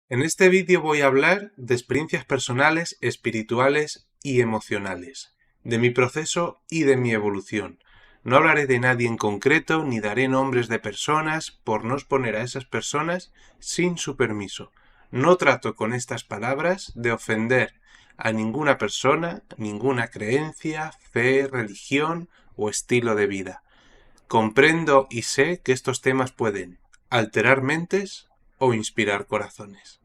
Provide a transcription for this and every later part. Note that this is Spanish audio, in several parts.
En este vídeo voy a hablar de experiencias personales, espirituales y emocionales, de mi proceso y de mi evolución. No hablaré de nadie en concreto ni daré nombres de personas por no exponer a esas personas sin su permiso. No trato con estas palabras de ofender a ninguna persona, ninguna creencia, fe, religión o estilo de vida. Comprendo y sé que estos temas pueden alterar mentes o inspirar corazones.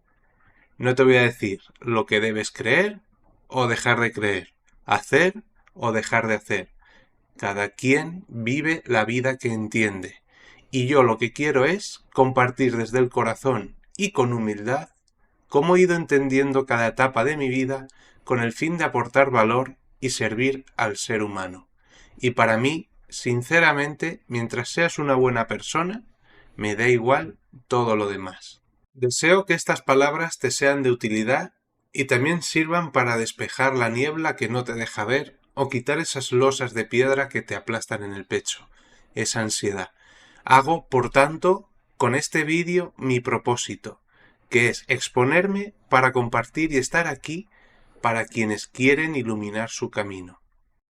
No te voy a decir lo que debes creer o dejar de creer, hacer o dejar de hacer. Cada quien vive la vida que entiende. Y yo lo que quiero es compartir desde el corazón y con humildad cómo he ido entendiendo cada etapa de mi vida con el fin de aportar valor y servir al ser humano. Y para mí, sinceramente, mientras seas una buena persona, me da igual todo lo demás. Deseo que estas palabras te sean de utilidad y también sirvan para despejar la niebla que no te deja ver o quitar esas losas de piedra que te aplastan en el pecho, esa ansiedad. Hago, por tanto, con este vídeo mi propósito, que es exponerme para compartir y estar aquí para quienes quieren iluminar su camino.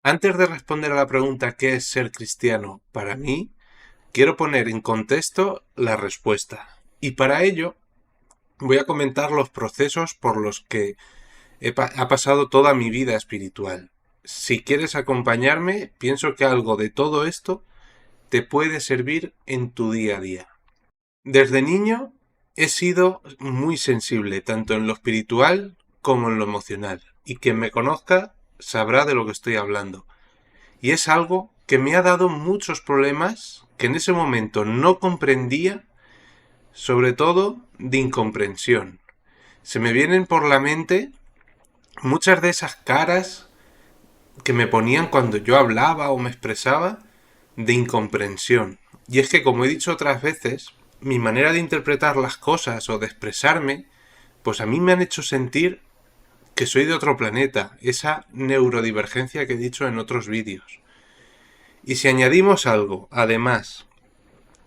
Antes de responder a la pregunta ¿qué es ser cristiano para mí? Quiero poner en contexto la respuesta. Y para ello voy a comentar los procesos por los que ha pasado toda mi vida espiritual. Si quieres acompañarme, pienso que algo de todo esto te puede servir en tu día a día. Desde niño he sido muy sensible, tanto en lo espiritual como en lo emocional, y quien me conozca sabrá de lo que estoy hablando. Y es algo que me ha dado muchos problemas que en ese momento no comprendía, sobre todo de incomprensión. Se me vienen por la mente muchas de esas caras que me ponían cuando yo hablaba o me expresaba de incomprensión. Y es que, como he dicho otras veces, mi manera de interpretar las cosas o de expresarme, pues a mí me han hecho sentir que soy de otro planeta, esa neurodivergencia que he dicho en otros vídeos. Y si añadimos algo, además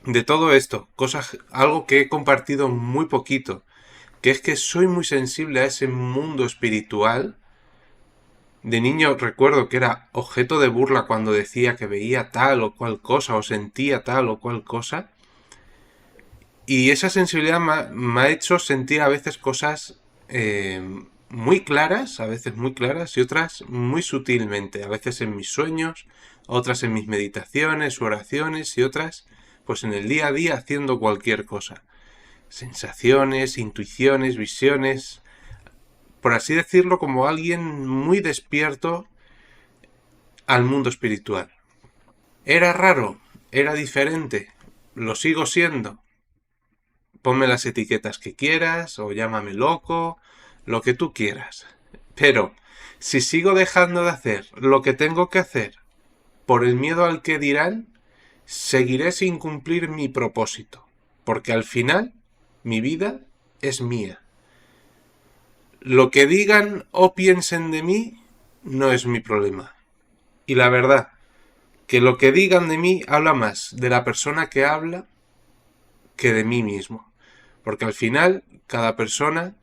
de todo esto, algo que he compartido muy poquito, que es que soy muy sensible a ese mundo espiritual. De niño recuerdo que era objeto de burla cuando decía que veía tal o cual cosa o sentía tal o cual cosa. Y esa sensibilidad me ha hecho sentir a veces cosas muy claras, a veces muy claras y otras muy sutilmente. A veces en mis sueños, otras en mis meditaciones, oraciones y otras pues en el día a día haciendo cualquier cosa. Sensaciones, intuiciones, visiones, por así decirlo, como alguien muy despierto al mundo espiritual. ¿Era raro? ¿Era diferente? ¿Lo sigo siendo? Ponme las etiquetas que quieras o llámame loco, lo que tú quieras. Pero, si sigo dejando de hacer lo que tengo que hacer por el miedo al que dirán, seguiré sin cumplir mi propósito, porque al final mi vida es mía. Lo que digan o piensen de mí no es mi problema. Y la verdad, que lo que digan de mí habla más de la persona que habla que de mí mismo. Porque al final, cada persona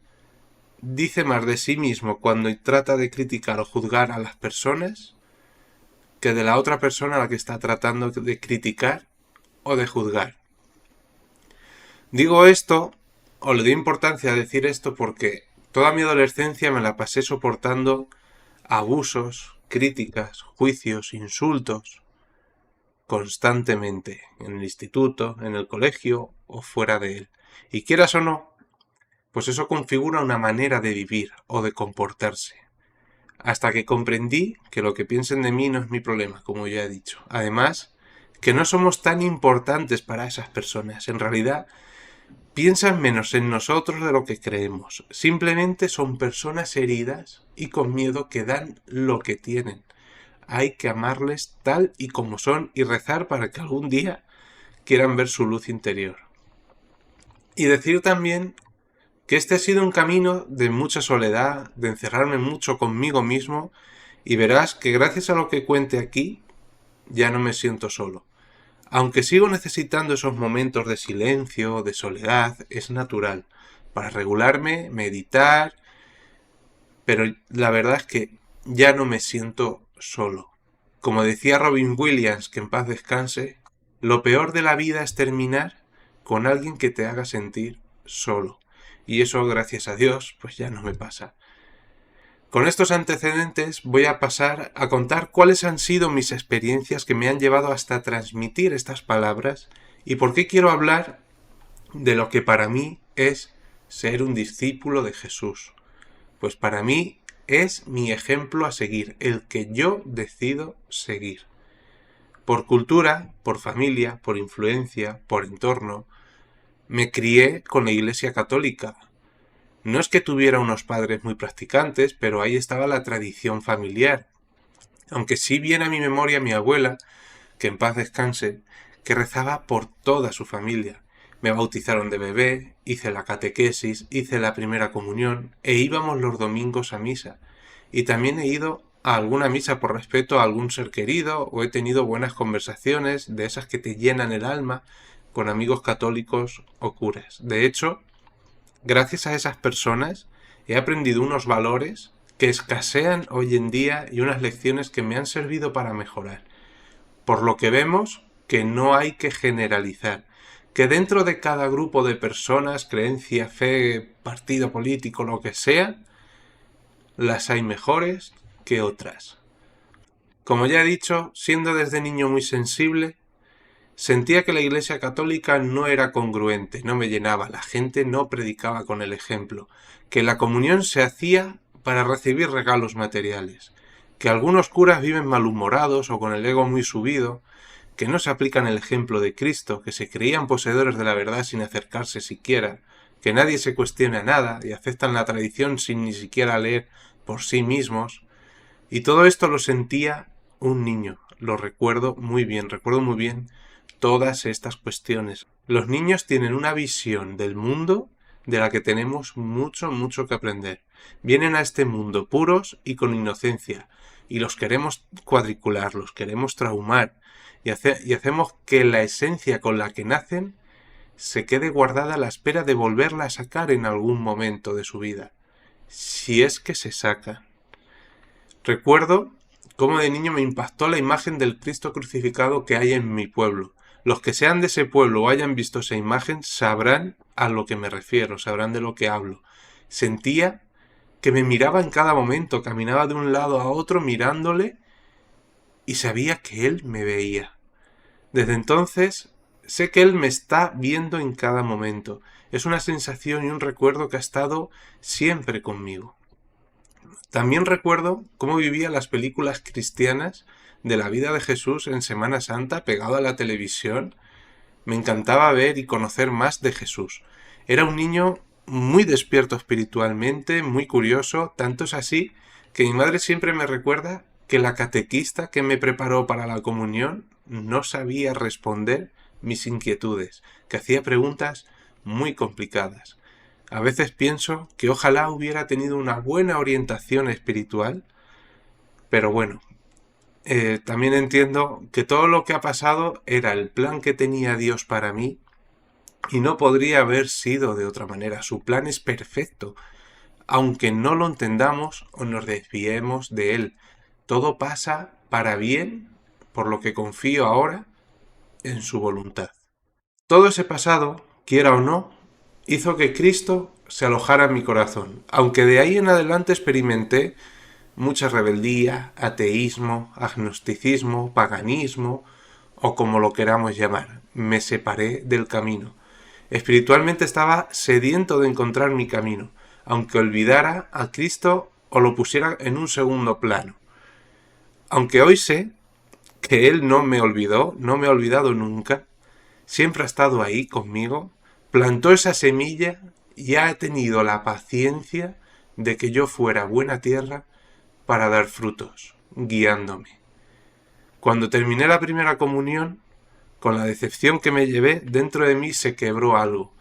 dice más de sí mismo cuando trata de criticar o juzgar a las personas que de la otra persona a la que está tratando de criticar o de juzgar. Digo esto, o le doy importancia a decir esto porque toda mi adolescencia me la pasé soportando abusos, críticas, juicios, insultos, constantemente, en el instituto, en el colegio o fuera de él. Y quieras o no, pues eso configura una manera de vivir o de comportarse. Hasta que comprendí que lo que piensen de mí no es mi problema, como ya he dicho. Además, que no somos tan importantes para esas personas. En realidad, piensan menos en nosotros de lo que creemos. Simplemente son personas heridas y con miedo que dan lo que tienen. Hay que amarles tal y como son y rezar para que algún día quieran ver su luz interior. Y decir también que este ha sido un camino de mucha soledad, de encerrarme mucho conmigo mismo, y verás que gracias a lo que cuente aquí, ya no me siento solo. Aunque sigo necesitando esos momentos de silencio, de soledad, es natural, para regularme, meditar, pero la verdad es que ya no me siento solo. Como decía Robin Williams, que en paz descanse, lo peor de la vida es terminar con alguien que te haga sentir solo. Y eso, gracias a Dios, pues ya no me pasa. Con estos antecedentes voy a pasar a contar cuáles han sido mis experiencias que me han llevado hasta transmitir estas palabras y por qué quiero hablar de lo que para mí es ser un discípulo de Jesús. Pues para mí es mi ejemplo a seguir, el que yo decido seguir. Por cultura, por familia, por influencia, por entorno, me crié con la Iglesia Católica. No es que tuviera unos padres muy practicantes, pero ahí estaba la tradición familiar. Aunque sí viene a mi memoria mi abuela, que en paz descanse, que rezaba por toda su familia. Me bautizaron de bebé, hice la catequesis, hice la primera comunión e íbamos los domingos a misa. Y también he ido a alguna misa por respeto a algún ser querido o he tenido buenas conversaciones de esas que te llenan el alma con amigos católicos o curas. De hecho, gracias a esas personas he aprendido unos valores que escasean hoy en día y unas lecciones que me han servido para mejorar. Por lo que vemos que no hay que generalizar, que dentro de cada grupo de personas, creencia, fe, partido político, lo que sea, las hay mejores que otras. Como ya he dicho, siendo desde niño muy sensible, sentía que la Iglesia Católica no era congruente, no me llenaba, la gente no predicaba con el ejemplo, que la comunión se hacía para recibir regalos materiales, que algunos curas viven malhumorados o con el ego muy subido, que no se aplican el ejemplo de Cristo, que se creían poseedores de la verdad sin acercarse siquiera, que nadie se cuestiona nada y aceptan la tradición sin ni siquiera leer por sí mismos. Y todo esto lo sentía un niño, lo recuerdo muy bien todas estas cuestiones. Los niños tienen una visión del mundo de la que tenemos mucho que aprender. Vienen a este mundo puros y con inocencia, y los queremos cuadricular, los queremos traumar, y hacemos que la esencia con la que nacen se quede guardada a la espera de volverla a sacar en algún momento de su vida, si es que se saca. Recuerdo cómo de niño me impactó la imagen del Cristo crucificado que hay en mi pueblo. Los que sean de ese pueblo o hayan visto esa imagen sabrán a lo que me refiero, sabrán de lo que hablo. Sentía que me miraba en cada momento, caminaba de un lado a otro mirándole y sabía que él me veía. Desde entonces sé que él me está viendo en cada momento. Es una sensación y un recuerdo que ha estado siempre conmigo. También recuerdo cómo vivía las películas cristianas de la vida de Jesús en Semana Santa pegado a la televisión. Me encantaba ver y conocer más de Jesús. Era un niño muy despierto espiritualmente, muy curioso, tanto es así que mi madre siempre me recuerda que la catequista que me preparó para la comunión no sabía responder mis inquietudes, que hacía preguntas muy complicadas. A veces pienso que ojalá hubiera tenido una buena orientación espiritual, pero bueno, también entiendo que todo lo que ha pasado era el plan que tenía Dios para mí y no podría haber sido de otra manera. Su plan es perfecto, aunque no lo entendamos o nos desviemos de él. Todo pasa para bien, por lo que confío ahora en su voluntad. Todo ese pasado, quiera o no, hizo que Cristo se alojara en mi corazón, aunque de ahí en adelante experimenté mucha rebeldía, ateísmo, agnosticismo, paganismo o como lo queramos llamar. Me separé del camino. Espiritualmente estaba sediento de encontrar mi camino, aunque olvidara a Cristo o lo pusiera en un segundo plano. Aunque hoy sé que Él no me olvidó, no me ha olvidado nunca, siempre ha estado ahí conmigo, plantó esa semilla y ha tenido la paciencia de que yo fuera buena tierra para dar frutos, guiándome. Cuando terminé la primera comunión, con la decepción que me llevé, dentro de mí se quebró algo.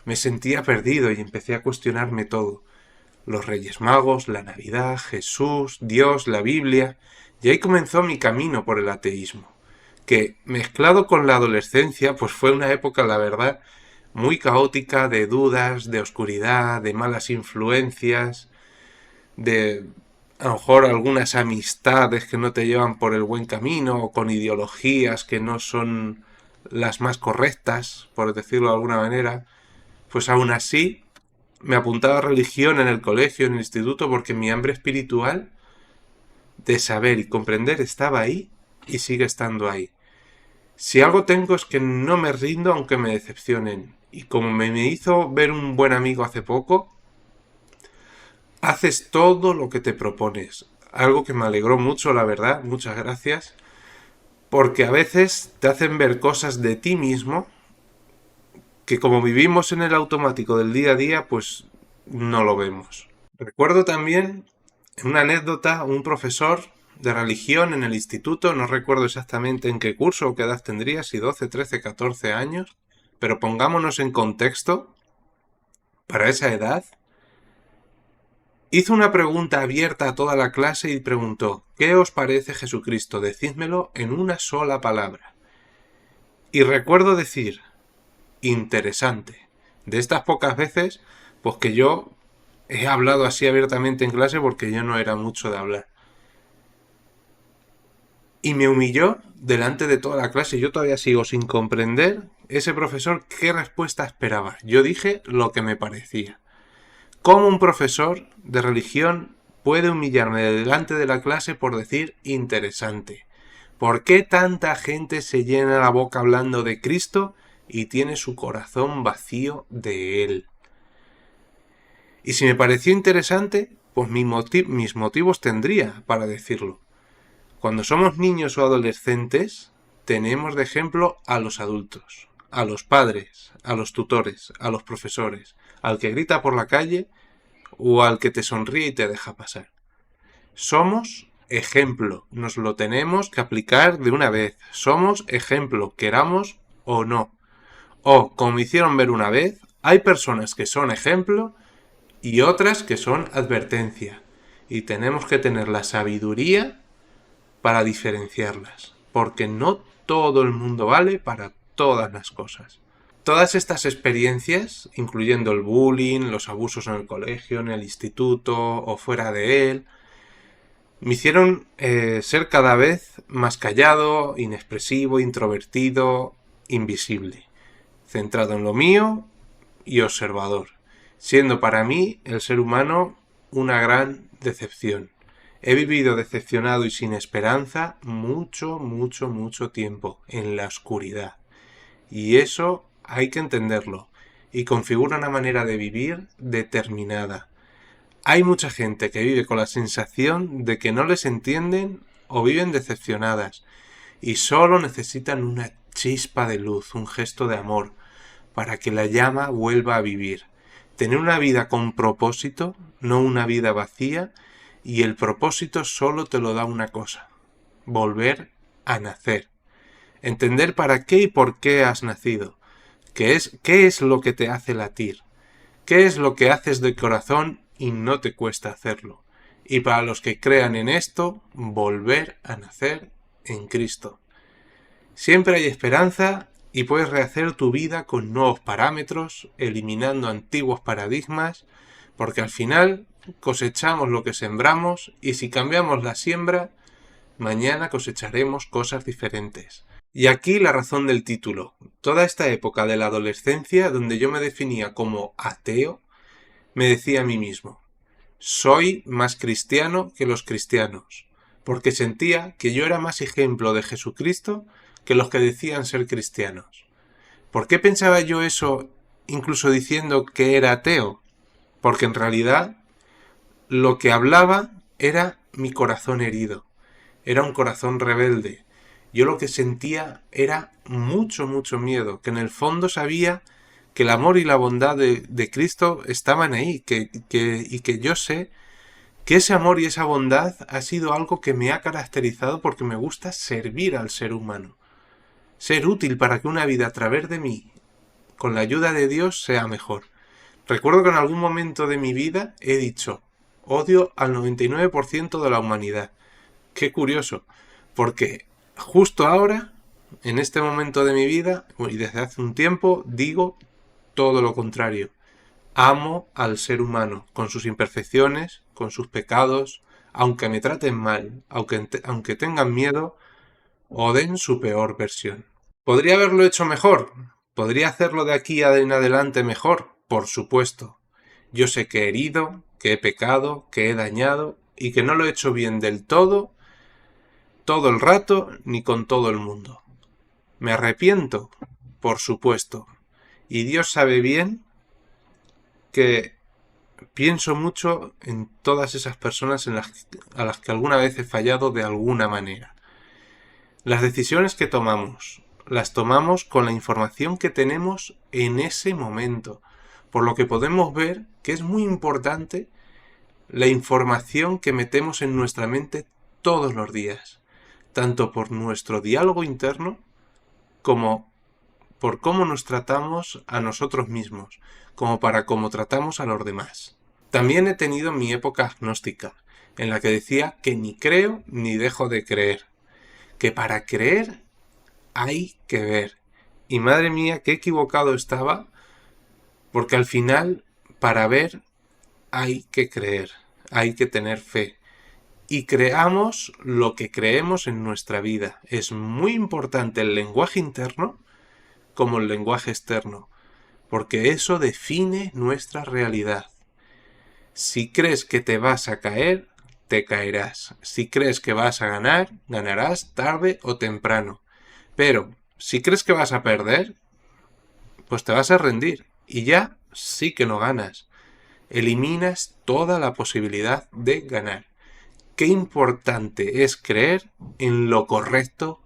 Me sentía perdido y empecé a cuestionarme todo. Los Reyes Magos, la Navidad, Jesús, Dios, la Biblia. Y ahí comenzó mi camino por el ateísmo, que mezclado con la adolescencia, pues fue una época, la verdad, muy caótica, de dudas, de oscuridad, de malas influencias, de a lo mejor algunas amistades que no te llevan por el buen camino o con ideologías que no son las más correctas, por decirlo de alguna manera, pues aún así me apuntaba a religión en el colegio, en el instituto, porque mi hambre espiritual de saber y comprender estaba ahí y sigue estando ahí. Si algo tengo es que no me rindo aunque me decepcionen. Y como me hizo ver un buen amigo hace poco, haces todo lo que te propones. Algo que me alegró mucho, la verdad, muchas gracias. Porque a veces te hacen ver cosas de ti mismo que como vivimos en el automático del día a día, pues no lo vemos. Recuerdo también una anécdota, un profesor de religión en el instituto, no recuerdo exactamente en qué curso o qué edad tendría, si 12, 13, 14 años, pero pongámonos en contexto, para esa edad, hizo una pregunta abierta a toda la clase y preguntó: ¿qué os parece Jesucristo? Decídmelo en una sola palabra. Y recuerdo decir: interesante. De estas pocas veces, pues que yo he hablado así abiertamente en clase porque yo no era mucho de hablar. Y me humilló delante de toda la clase. Yo todavía sigo sin comprender ese profesor qué respuesta esperaba. Yo dije lo que me parecía. ¿Cómo un profesor de religión puede humillarme delante de la clase por decir interesante? ¿Por qué tanta gente se llena la boca hablando de Cristo y tiene su corazón vacío de Él? Y si me pareció interesante, pues mis motivos tendría para decirlo. Cuando somos niños o adolescentes, tenemos de ejemplo a los adultos, a los padres, a los tutores, a los profesores, al que grita por la calle o al que te sonríe y te deja pasar. Somos ejemplo, nos lo tenemos que aplicar de una vez. Somos ejemplo, queramos o no. O, como me hicieron ver una vez, hay personas que son ejemplo y otras que son advertencia. Y tenemos que tener la sabiduría para diferenciarlas, porque no todo el mundo vale para todas las cosas. Todas estas experiencias, incluyendo el bullying, los abusos en el colegio, en el instituto o fuera de él, me hicieron ser cada vez más callado, inexpresivo, introvertido, invisible, centrado en lo mío y observador, siendo para mí el ser humano una gran decepción. He vivido decepcionado y sin esperanza mucho, mucho, mucho tiempo en la oscuridad. Y eso hay que entenderlo. Y configura una manera de vivir determinada. Hay mucha gente que vive con la sensación de que no les entienden o viven decepcionadas. Y solo necesitan una chispa de luz, un gesto de amor, para que la llama vuelva a vivir. Tener una vida con propósito, no una vida vacía, y el propósito solo te lo da una cosa: volver a nacer. Entender para qué y por qué has nacido. ¿Qué es lo que te hace latir? ¿Qué es lo que haces de corazón y no te cuesta hacerlo? Y para los que crean en esto, volver a nacer en Cristo. Siempre hay esperanza y puedes rehacer tu vida con nuevos parámetros, eliminando antiguos paradigmas, porque al final cosechamos lo que sembramos y si cambiamos la siembra, mañana cosecharemos cosas diferentes. Y aquí la razón del título. Toda esta época de la adolescencia, donde yo me definía como ateo, me decía a mí mismo: soy más cristiano que los cristianos, porque sentía que yo era más ejemplo de Jesucristo que los que decían ser cristianos. ¿Por qué pensaba yo eso incluso diciendo que era ateo? Porque en realidad lo que hablaba era mi corazón herido, era un corazón rebelde. Yo lo que sentía era mucho, mucho miedo, que en el fondo sabía que el amor y la bondad de Cristo estaban ahí, y que yo sé que ese amor y esa bondad ha sido algo que me ha caracterizado porque me gusta servir al ser humano, ser útil para que una vida a través de mí, con la ayuda de Dios, sea mejor. Recuerdo que en algún momento de mi vida he dicho: odio al 99% de la humanidad. Qué curioso, porque justo ahora, en este momento de mi vida, y desde hace un tiempo, digo todo lo contrario. Amo al ser humano, con sus imperfecciones, con sus pecados, aunque me traten mal, aunque tengan miedo o den su peor versión. ¿Podría haberlo hecho mejor? ¿Podría hacerlo de aquí en adelante mejor? Por supuesto. Yo sé que he herido, que he pecado, que he dañado y que no lo he hecho bien del todo el rato, ni con todo el mundo. ¿Me arrepiento? Por supuesto. Y Dios sabe bien que pienso mucho en todas esas personas a las que alguna vez he fallado de alguna manera. Las decisiones que tomamos, las tomamos con la información que tenemos en ese momento, por lo que podemos ver que es muy importante la información que metemos en nuestra mente todos los días, tanto por nuestro diálogo interno como por cómo nos tratamos a nosotros mismos, como para cómo tratamos a los demás. También he tenido mi época agnóstica, en la que decía que ni creo ni dejo de creer, que para creer hay que ver. Y madre mía, qué equivocado estaba, porque al final, para ver, hay que creer, hay que tener fe. Y creamos lo que creemos en nuestra vida. Es muy importante el lenguaje interno como el lenguaje externo, porque eso define nuestra realidad. Si crees que te vas a caer, te caerás. Si crees que vas a ganar, ganarás tarde o temprano. Pero si crees que vas a perder, pues te vas a rendir y ya sí que no ganas. Eliminas toda la posibilidad de ganar. Qué importante es creer en lo correcto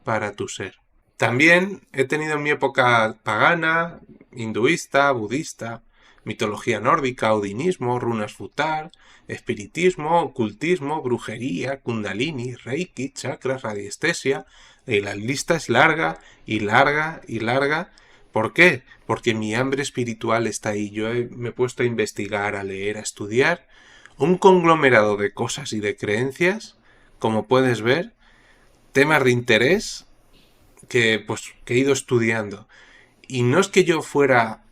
para tu ser. También he tenido mi época pagana, hinduista, budista, mitología nórdica, odinismo, runas futar, espiritismo, ocultismo, brujería, kundalini, reiki, chakras, radiestesia, y la lista es larga y larga y larga. ¿Por qué? Porque mi hambre espiritual está ahí. Me he puesto a investigar, a leer, a estudiar un conglomerado de cosas y de creencias, como puedes ver, temas de interés que he ido estudiando. Y no es que yo fuera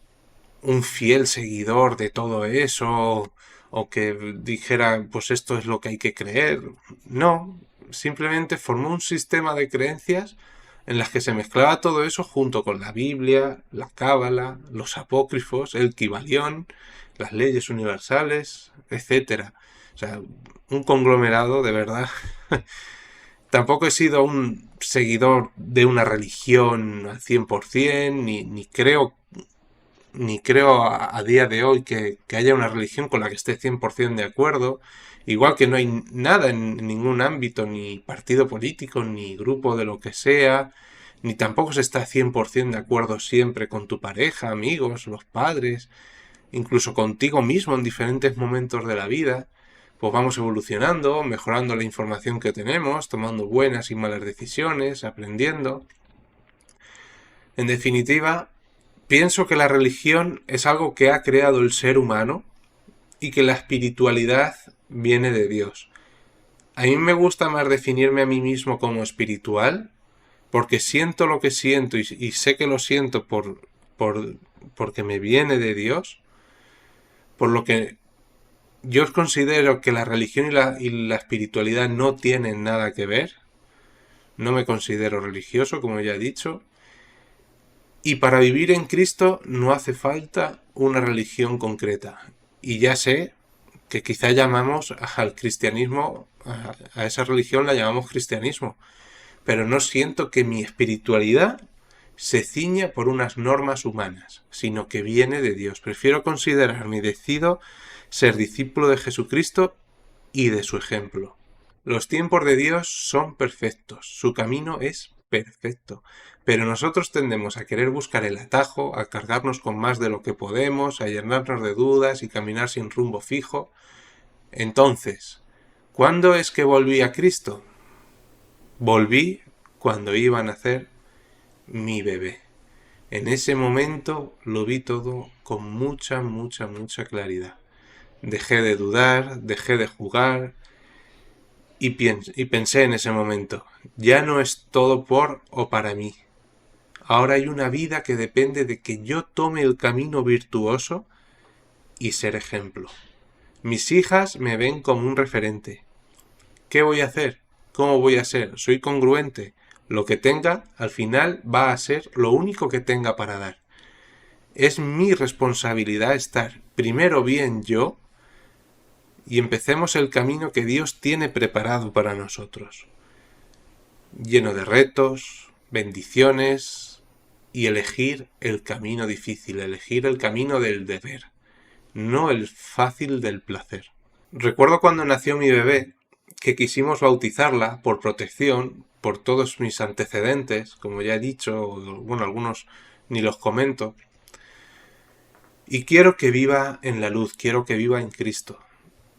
un fiel seguidor de todo eso o que dijera pues esto es lo que hay que creer. No, simplemente formó un sistema de creencias en las que se mezclaba todo eso junto con la Biblia, la Cábala, los apócrifos, el Kybalión, las leyes universales, etcétera. O sea, un conglomerado de verdad. Tampoco he sido un seguidor de una religión al 100%, ni creo a día de hoy que haya una religión con la que esté 100% de acuerdo. Igual que no hay nada en ningún ámbito, ni partido político, ni grupo de lo que sea, ni tampoco se está 100% de acuerdo siempre con tu pareja, amigos, los padres, incluso contigo mismo en diferentes momentos de la vida. Pues vamos evolucionando, mejorando la información que tenemos, tomando buenas y malas decisiones, aprendiendo. En definitiva, pienso que la religión es algo que ha creado el ser humano y que la espiritualidad viene de Dios. A mí me gusta más definirme a mí mismo como espiritual, porque siento lo que siento y sé que lo siento porque me viene de Dios, por lo que yo considero que la religión y la espiritualidad no tienen nada que ver. No me considero religioso, como ya he dicho. Y para vivir en Cristo no hace falta una religión concreta. Y ya sé que quizá llamamos al cristianismo, a esa religión la llamamos cristianismo. Pero no siento que mi espiritualidad se ciña por unas normas humanas, sino que viene de Dios. Prefiero considerarme y decido ser discípulo de Jesucristo y de su ejemplo. Los tiempos de Dios son perfectos, su camino es perfecto, pero nosotros tendemos a querer buscar el atajo, a cargarnos con más de lo que podemos, a llenarnos de dudas y caminar sin rumbo fijo. Entonces, ¿cuándo es que volví a Cristo? Volví cuando iba a nacer mi bebé. En ese momento lo vi todo con mucha claridad. Dejé de dudar, dejé de jugar y pensé en ese momento, ya no es todo por o para mí. Ahora hay una vida que depende de que yo tome el camino virtuoso y ser ejemplo. Mis hijas me ven como un referente. ¿Qué voy a hacer? ¿Cómo voy a ser? ¿Soy congruente? Lo que tenga, al final, va a ser lo único que tenga para dar. Es mi responsabilidad estar primero bien yo y empecemos el camino que Dios tiene preparado para nosotros. Lleno de retos, bendiciones y elegir el camino difícil, elegir el camino del deber, no el fácil del placer. Recuerdo cuando nació mi bebé que quisimos bautizarla por protección, por todos mis antecedentes, como ya he dicho, bueno, algunos ni los comento, y quiero que viva en la luz, quiero que viva en Cristo.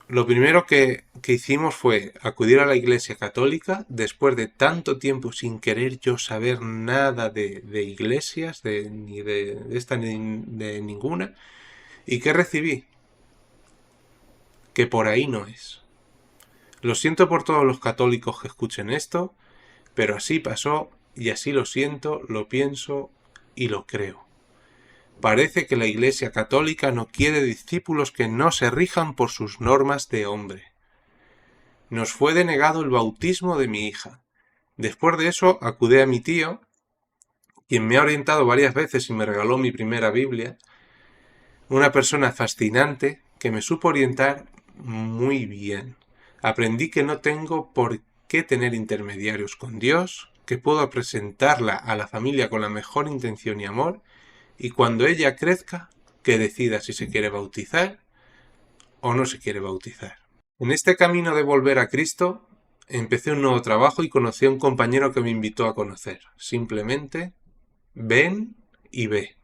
Lo primero que hicimos fue acudir a la Iglesia Católica después de tanto tiempo sin querer yo saber nada de iglesias, ni de esta ni de ninguna. ¿Y qué recibí? Que por ahí no es. Lo siento por todos los católicos que escuchen esto, pero así pasó y así lo siento, lo pienso y lo creo. Parece que la Iglesia Católica no quiere discípulos que no se rijan por sus normas de hombre. Nos fue denegado el bautismo de mi hija. Después de eso acudí a mi tío, quien me ha orientado varias veces y me regaló mi primera Biblia, una persona fascinante que me supo orientar muy bien. Aprendí que no tengo por qué tener intermediarios con Dios, que puedo presentarla a la familia con la mejor intención y amor, y cuando ella crezca, que decida si se quiere bautizar o no se quiere bautizar. En este camino de volver a Cristo, empecé un nuevo trabajo y conocí a un compañero que me invitó a conocer. Simplemente, ven y ve.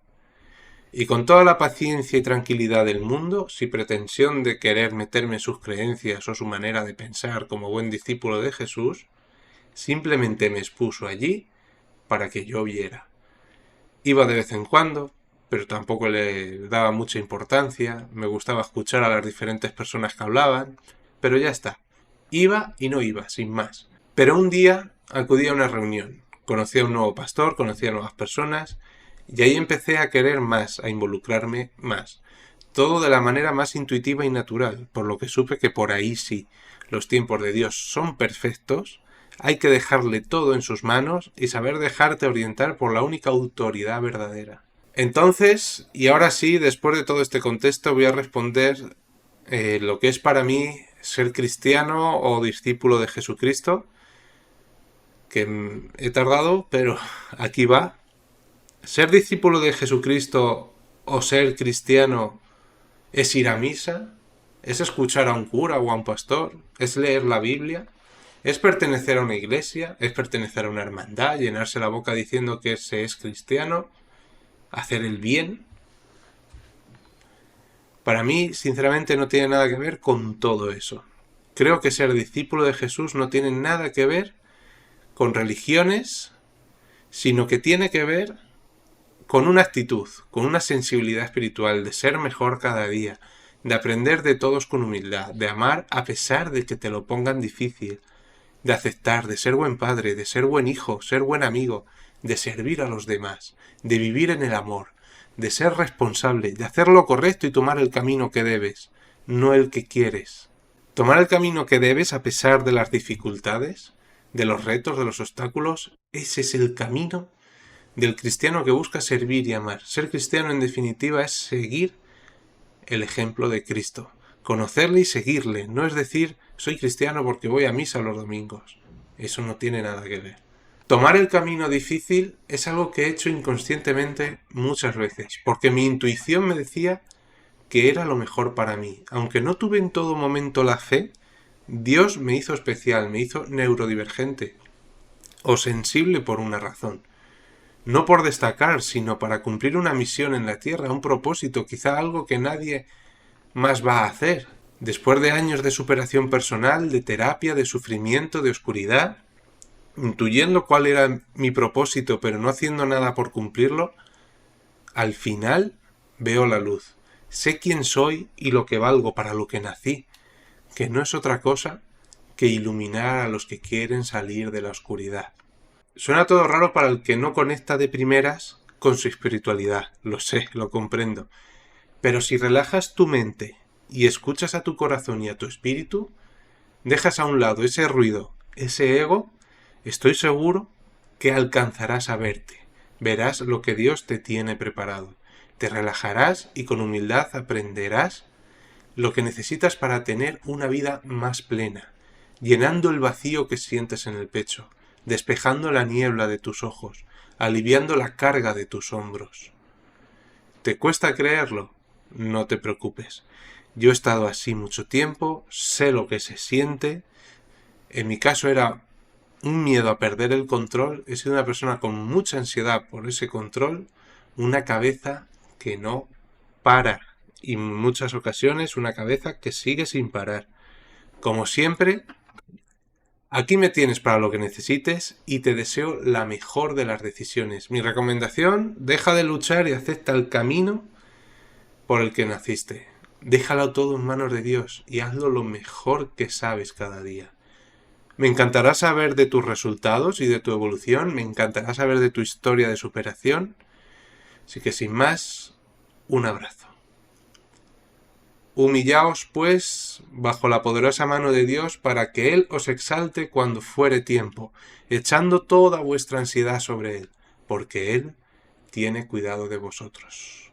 Y con toda la paciencia y tranquilidad del mundo, sin pretensión de querer meterme en sus creencias o su manera de pensar como buen discípulo de Jesús, simplemente me expuso allí para que yo viera. Iba de vez en cuando, pero tampoco le daba mucha importancia, me gustaba escuchar a las diferentes personas que hablaban, pero ya está. Iba y no iba, sin más. Pero un día acudí a una reunión, conocí a un nuevo pastor, conocí a nuevas personas, y ahí empecé a querer más, a involucrarme más. Todo de la manera más intuitiva y natural, por lo que supe que por ahí sí, los tiempos de Dios son perfectos, hay que dejarle todo en sus manos y saber dejarte orientar por la única autoridad verdadera. Entonces, y ahora sí, después de todo este contexto, voy a responder lo que es para mí ser cristiano o discípulo de Jesucristo, que he tardado, pero aquí va. Ser discípulo de Jesucristo o ser cristiano es ir a misa, es escuchar a un cura o a un pastor, es leer la Biblia, es pertenecer a una iglesia, es pertenecer a una hermandad, llenarse la boca diciendo que se es cristiano, hacer el bien. Para mí, sinceramente, no tiene nada que ver con todo eso. Creo que ser discípulo de Jesús no tiene nada que ver con religiones, sino que tiene que ver con una actitud, con una sensibilidad espiritual, de ser mejor cada día, de aprender de todos con humildad, de amar a pesar de que te lo pongan difícil, de aceptar, de ser buen padre, de ser buen hijo, ser buen amigo, de servir a los demás, de vivir en el amor, de ser responsable, de hacer lo correcto y tomar el camino que debes, no el que quieres. Tomar el camino que debes a pesar de las dificultades, de los retos, de los obstáculos, ese es el camino del cristiano que busca servir y amar. Ser cristiano, en definitiva, es seguir el ejemplo de Cristo, conocerle y seguirle. No es decir, soy cristiano porque voy a misa los domingos. Eso no tiene nada que ver. Tomar el camino difícil es algo que he hecho inconscientemente muchas veces, porque mi intuición me decía que era lo mejor para mí. Aunque no tuve en todo momento la fe, Dios me hizo especial, me hizo neurodivergente o sensible por una razón. No por destacar, sino para cumplir una misión en la tierra, un propósito, quizá algo que nadie más va a hacer. Después de años de superación personal, de terapia, de sufrimiento, de oscuridad, intuyendo cuál era mi propósito, pero no haciendo nada por cumplirlo, al final veo la luz. Sé quién soy y lo que valgo, para lo que nací, que no es otra cosa que iluminar a los que quieren salir de la oscuridad. Suena todo raro para el que no conecta de primeras con su espiritualidad, lo sé, lo comprendo. Pero si relajas tu mente y escuchas a tu corazón y a tu espíritu, dejas a un lado ese ruido, ese ego, estoy seguro que alcanzarás a verte. Verás lo que Dios te tiene preparado. Te relajarás y con humildad aprenderás lo que necesitas para tener una vida más plena, llenando el vacío que sientes en el pecho, despejando la niebla de tus ojos, aliviando la carga de tus hombros. ¿Te cuesta creerlo? No te preocupes. Yo he estado así mucho tiempo, sé lo que se siente. En mi caso era un miedo a perder el control. He sido una persona con mucha ansiedad por ese control, una cabeza que no para y en muchas ocasiones una cabeza que sigue sin parar. Como siempre, aquí me tienes para lo que necesites y te deseo la mejor de las decisiones. Mi recomendación, deja de luchar y acepta el camino por el que naciste. Déjalo todo en manos de Dios y hazlo lo mejor que sabes cada día. Me encantará saber de tus resultados y de tu evolución, me encantará saber de tu historia de superación. Así que sin más, un abrazo. Humillaos, pues, bajo la poderosa mano de Dios, para que Él os exalte cuando fuere tiempo, echando toda vuestra ansiedad sobre Él, porque Él tiene cuidado de vosotros.